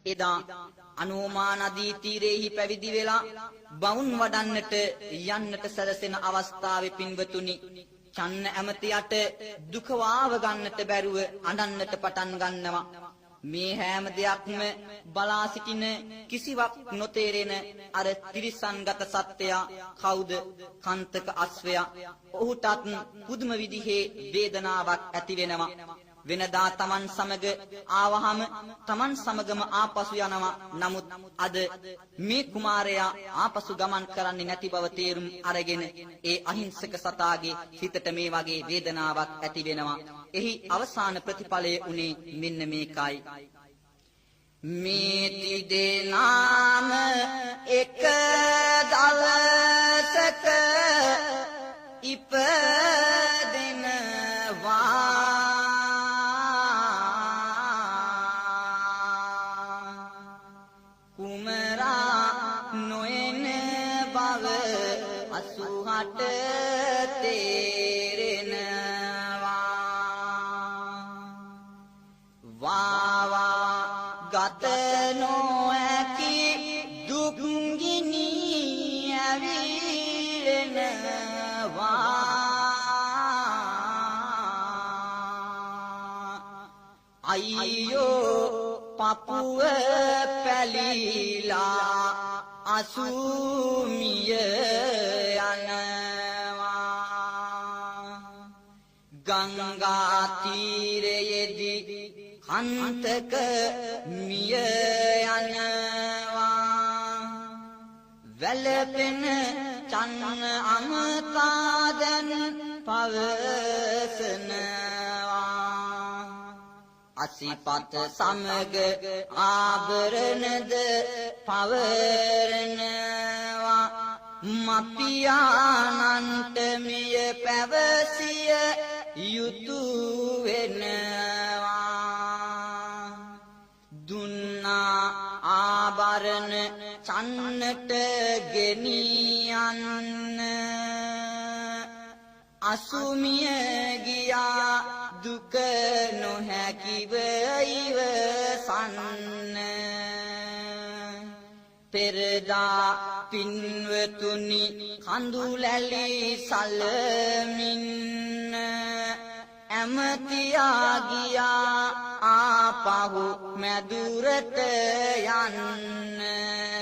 එදා අනෝමා නදී තීරෙහි පැවිදි වෙලා බවුන් වඩන්නට යන්නට සැලසෙන අවස්ථාවේ පින්වතුනි චන්න ඇමතියට දුක වාව ගන්නට බැරුව අඬන්නට පටන් ගන්නවා. මේ හැම දෙයක්ම බලා සිටින කිසිවක් නොතේරෙන අර තිරිසන්ගත සත්වයා කවුද? කන්තක අස්වැයා. ඔහුටත් පුදුම විදිහේ වේදනාවක් ඇති වෙනවා. වෙනදා තමන් සමග ආවහම තමන් සමගම ආපසු යනවා. නමුත් අද මේ කුමාරයා ආපසු ගමන් කරන්නේ නැති බව තේරුම් අරගෙන ඒ අහිංසක සතාගේ හිතට මේ වගේ වේදනාවක් ඇති වෙනවා. එහි අවසාන ප්‍රතිඵලය උනේ මෙන්න මේකයි. මේ තිදෙනාම එක දවසක ඉපදෙනවා. අයියෝ පපුව පැලිලා අසුමිය යනවා. ගංගා තීරයේදී කන්තක මිය යනවා. වැළපෙන චන්න අමතා දැන් පවසනවා. අසිපත සමග ආභරණද පවරනවා. මපියානන්ට මිය පැවසිය යුතු වෙනවා. දුන්නා ආභරණ චන්නට ගෙනියන්න. අසුමිය ගියා දුක නොහැකිව ඉවසන්න. පෙරදා පින්වතුනි කඳුලැලි සලමින් ඇමතියා ගියා ආපහු මැදුරට යන්න.